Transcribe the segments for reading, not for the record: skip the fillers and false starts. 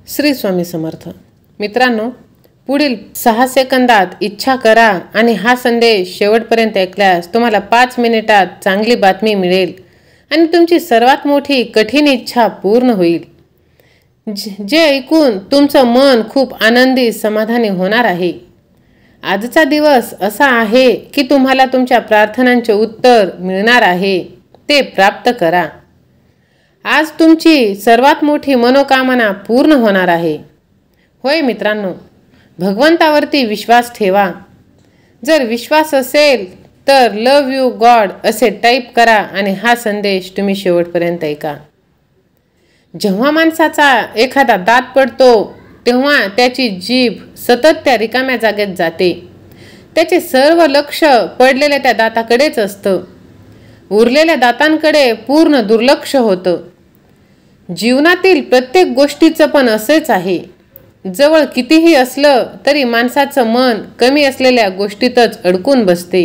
श्री स्वामी समर्थ. मित्रांनो, पुढील 6 सेकंदात इच्छा करा आणि हा संदेश शेवटपर्यंत ऐकल्यास तुम्हाला 5 मिनिटात चांगली बातमी मिळेल आणि तुमची सर्वात मोठी कठीण इच्छा पूर्ण होईल. जे ऐकून तुमचं मन खूप आनंदी समाधानी होणार आहे. आजचा दिवस असा आहे की तुम्हाला तुमच्या प्रार्थनांचे उत्तर मिळणार आहे. ते प्राप्त करा. आज तुमची सर्वात मोठी मनोकामना पूर्ण होणार आहे. होय मित्रांनो, भगवंतावरती विश्वास ठेवा. जर विश्वास असेल तर लव यू गॉड असे टाईप करा आणि हा संदेश तुम्ही शेवटपर्यंत ऐका. जेव्हा माणसाचा एखादा दात पडतो तेव्हा त्याची जीभ सतत त्या रिकाम्या जागेत जाते. त्याचे सर्व लक्ष पडलेल्या त्या दाताकडेच असतं. उरलेल्या दातांकडे पूर्ण दुर्लक्ष होतं. जीवनातील प्रत्येक गोष्टीचं पण असेच आहे. जवळ कितीही असलं तरी माणसाचं मन कमी असलेल्या गोष्टीतच अडकून बसते.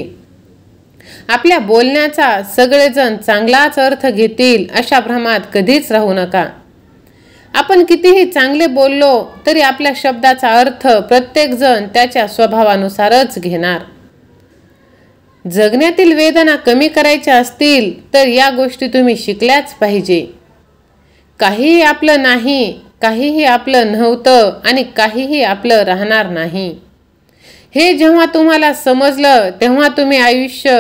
आपल्या बोलण्याचा सगळेजण चांगलाच अर्थ घेतील अशा भ्रमात कधीच राहू नका. आपण कितीही चांगले बोललो तरी आपल्या शब्दाचा अर्थ प्रत्येकजण त्याच्या स्वभावानुसारच घेणार. जगण्यातील वेदना कमी करायच्या असतील तर या गोष्टी तुम्ही शिकल्याच पाहिजे. काहीही आपलं नाही, काहीही आपलं नव्हतं आणि काहीही आपलं राहणार नाही. हे जेव्हा तुम्हाला समजलं तेव्हा तुम्ही आयुष्य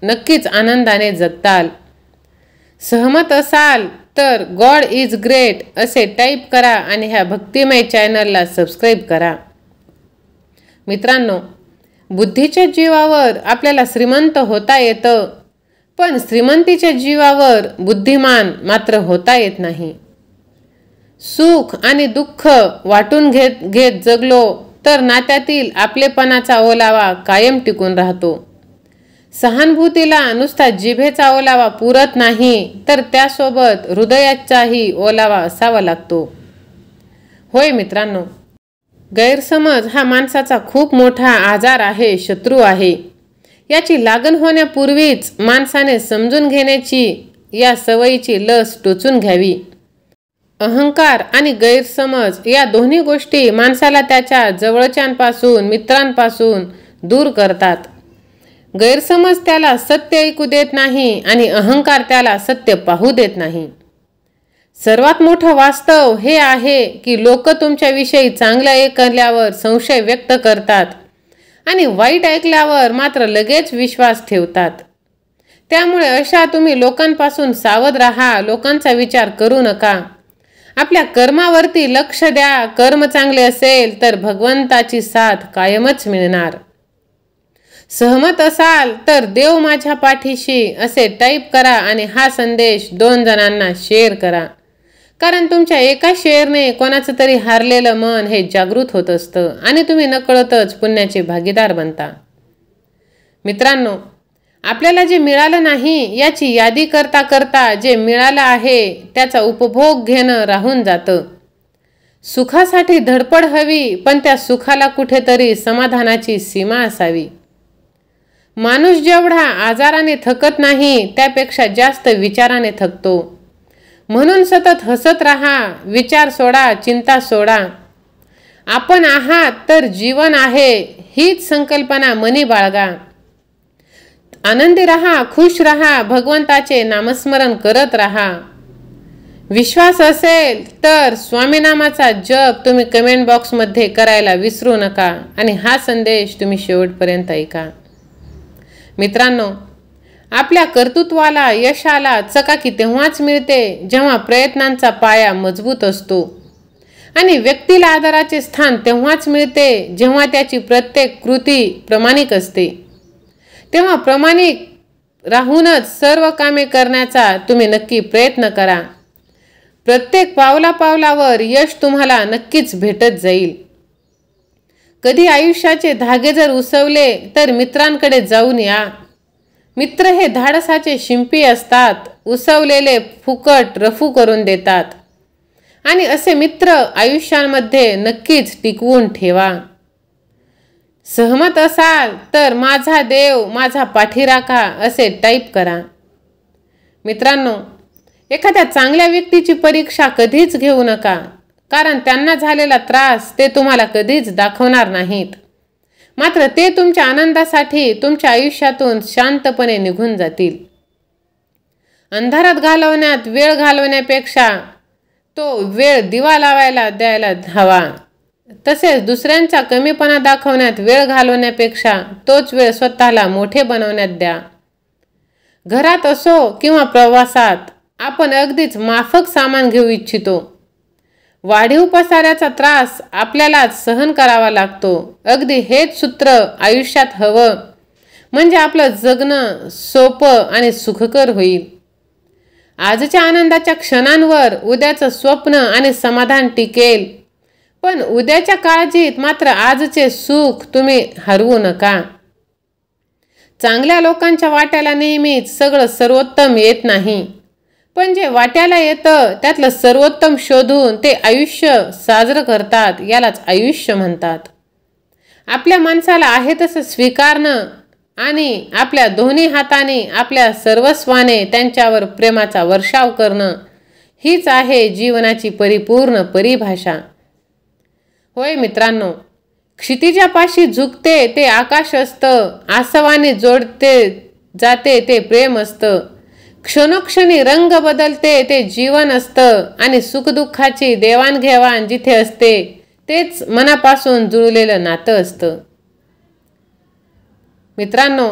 नक्कीच आनंदाने जगताल. सहमत असाल तर गॉड इज ग्रेट असे टाईप करा आणि ह्या भक्तिमय चॅनलला सबस्क्राईब करा. मित्रांनो, बुद्धीच्या जीवावर आपल्याला श्रीमंत होता येतं, पण श्रीमंतीच्या जीवावर बुद्धिमान मात्र होता येत नाही. सुख आणि दुःख वाटून घेत जगलो तर नात्यातील आपलेपणाचा ओलावा कायम टिकून राहतो. सहानुभूतीला नुसता जिभेचा ओलावा पुरत नाही तर त्यासोबत हृदयाचाही ओलावा असावा लागतो. होय मित्रांनो, गैरसमज हा माणसाचा खूप मोठा आजार आहे, शत्रू आहे. याची लागण होण्यापूर्वीच माणसाने समजून घेण्याची, या सवयीची लस टोचून घ्यावी. अहंकार आणि गैरसमज या दोन्ही गोष्टी माणसाला त्याच्या जवळच्यांपासून, मित्रांपासून दूर करतात. गैरसमज त्याला सत्य ऐकू देत नाही आणि अहंकार त्याला सत्य पाहू देत नाही. सर्वात मोठं वास्तव हे आहे की लोक तुमच्याविषयी चांगलं ऐकल्यावर संशय व्यक्त करतात आणि वाईट ऐकल्यावर मात्र लगेच विश्वास ठेवतात. त्यामुळे अशा तुम्ही लोकांपासून सावध राहा. लोकांचा विचार करू नका. आपल्या कर्मावरती लक्ष द्या. कर्म चांगले असेल तर भगवंताची साथ कायमच मिळणार. सहमत असाल तर देव माझ्या पाठीशी असे टाईप करा आणि हा संदेश 2 जणांना शेअर करा. कारण तुमच्या एका शेअरने कोणाचं तरी हारलेलं मन हे जागृत होत असतं आणि तुम्ही नकळतच पुण्याचे भागीदार बनता. मित्रांनो, आपल्याला जे मिळालं नाही याची यादी करता करता जे मिळालं आहे त्याचा उपभोग घेणं राहून जातं. सुखासाठी धडपड हवी, पण त्या सुखाला कुठेतरी समाधानाची सीमा असावी. माणूस जेवढा आजाराने थकत नाही त्यापेक्षा जास्त विचाराने थकतो. म्हणून सतत हसत राहा. विचार सोडा, चिंता सोडा. आपण आहात तर जीवन आहे हीच संकल्पना मनी बाळगा. आनंदी राहा, खुश राहा, भगवंताचे नामस्मरण करत राहा. विश्वास असेल तर स्वामीनामाचा जप तुम्ही कमेंट बॉक्समध्ये करायला विसरू नका आणि हा संदेश तुम्ही शेवटपर्यंत ऐका. मित्रांनो, आपल्या कर्तृत्वाला, यशाला चकाकी तेव्हाच मिळते जेव्हा प्रयत्नांचा पाया मजबूत असतो आणि व्यक्तीला आदराचे स्थान तेव्हाच मिळते जेव्हा त्याची प्रत्येक कृती प्रामाणिक असते. तेव्हा प्रामाणिक राहूनच सर्व कामे करण्याचा तुम्ही नक्की प्रयत्न करा. प्रत्येक पावलापावलावर यश तुम्हाला नक्कीच भेटत जाईल. कधी आयुष्याचे धागे जर उसवले तर मित्रांकडे जाऊन या. मित्र हे धाडसाचे शिंपी असतात. उसवलेले फुकट रफू करून देतात आणि असे मित्र आयुष्यामध्ये नक्कीच टिकवून ठेवा. सहमत असाल तर माझा देव माझा पाठीराखा असे टाईप करा. मित्रांनो, एखाद्या चांगल्या व्यक्तीची परीक्षा कधीच घेऊ नका. कारण त्यांना झालेला त्रास ते तुम्हाला कधीच दाखवणार नाहीत. मात्र ते तुमच्या आनंदासाठी तुमच्या आयुष्यातून शांतपणे निघून जातील. अंधारात घालवण्यात वेळ घालवण्यापेक्षा तो वेळ दिवा लावायला द्यायला हवा. तसेच दुसऱ्यांचा कमीपणा दाखवण्यात वेळ घालवण्यापेक्षा तोच वेळ स्वतःला मोठे बनवण्यात द्या. घरात असो किंवा प्रवासात आपण अगदीच माफक सामान घेऊ इच्छितो. वाढीव पसाऱ्याचा त्रास आपल्यालाच सहन करावा लागतो. अगदी हेच सूत्र आयुष्यात हवं, म्हणजे आपलं जगणं सोपं आणि सुखकर होईल. आजच्या आनंदाच्या क्षणांवर उद्याचं स्वप्न आणि समाधान टिकेल, पण उद्याच्या काळजीत मात्र आजचे सुख तुम्ही हरवू नका. चांगल्या लोकांच्या वाट्याला नेहमीच सगळं सर्वोत्तम येत नाही, पण जे वाट्याला येतं त्यातलं सर्वोत्तम शोधून ते आयुष्य साजरं करतात, यालाच आयुष्य म्हणतात. आपल्या माणसाला आहे तसं स्वीकारणं आणि आपल्या दोन्ही हाताने आपल्या सर्वस्वाने त्यांच्यावर प्रेमाचा वर्षाव करणं, हीच आहे जीवनाची परिपूर्ण परिभाषा. होय मित्रांनो, क्षितिजापाशी झुकते ते आकाश असतं, आसवाने जोडते जाते ते प्रेम असतं, क्षणोक्षणी रंग बदलते ते जीवन असतं आणि सुखदुःखाची देवाणघेवाण जिथे असते तेच मनापासून जुळलेलं नातं असतं. मित्रांनो,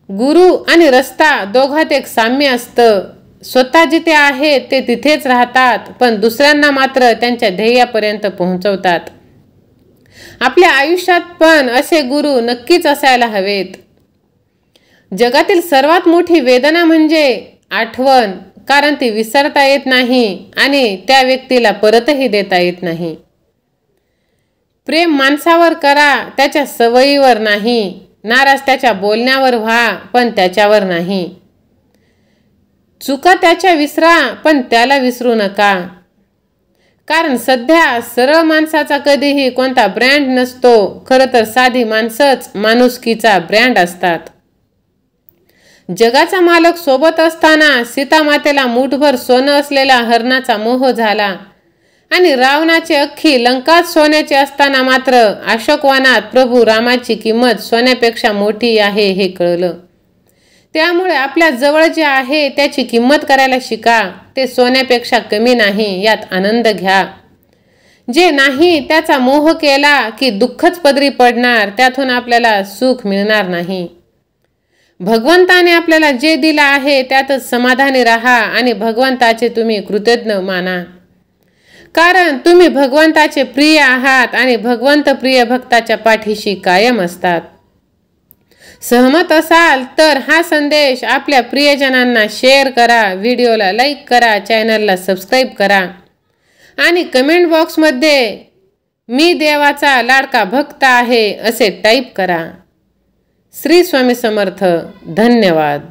गुरु आणि रस्ता दोघात एक साम्य असतं. स्वतः जिथे आहेत ते तिथेच राहतात, पण दुसऱ्यांना मात्र त्यांच्या ध्येयापर्यंत पोहोचवतात. आपल्या आयुष्यात पण असे गुरु नक्कीच असायला हवेत. जगातील सर्वात मोठी वेदना म्हणजे आठवण, कारण ती विसरता येत नाही आणि त्या व्यक्तीला परतही देता येत नाही. प्रेम माणसावर करा, त्याच्या सवयीवर नाही. नाराज त्याच्या बोलण्यावर व्हा, पण त्याच्यावर नाही. चुका त्याच्या विसरा, पण त्याला विसरू नका. कारण सध्या सरळ माणसाचा कधीही कोणता ब्रँड नसतो. खरं तर साधी माणसंच माणुसकीचा ब्रँड असतात. जगाचा मालक सोबत असताना सीतामातेला मुठभर सोनं असलेला हरणाचा मोह झाला आणि रावणाची अख्खी लंकाच सोन्याची असताना मात्र अशोकवनात प्रभू रामाची किंमत सोन्यापेक्षा मोठी आहे हे कळलं. त्यामुळे आपल्या जवळ जे आहे त्याची किंमत करायला शिका. ते सोन्यापेक्षा कमी नाही, यात आनंद घ्या. जे नाही त्याचा मोह केला की दुःखच पदरी पडणार, त्यातून आपल्याला सुख मिळणार नाही. भगवंताने आपल्याला जे दिलं आहे त्यातच समाधानी राहा आणि भगवंताचे तुम्ही कृतज्ञ माना. कारण तुम्ही भगवंताचे प्रिय आहात आणि भगवंत प्रिय भक्ताच्या पाठीशी कायम असतात. सहमत असाल तर हा संदेश आपल्या प्रियजनांना शेअर करा, व्हिडिओला लाईक करा, चॅनलला सबस्क्राईब करा आणि कमेंट बॉक्समध्ये मी देवाचा लाडका भक्त आहे असे टाईप करा. श्री स्वामी समर्थ. धन्यवाद.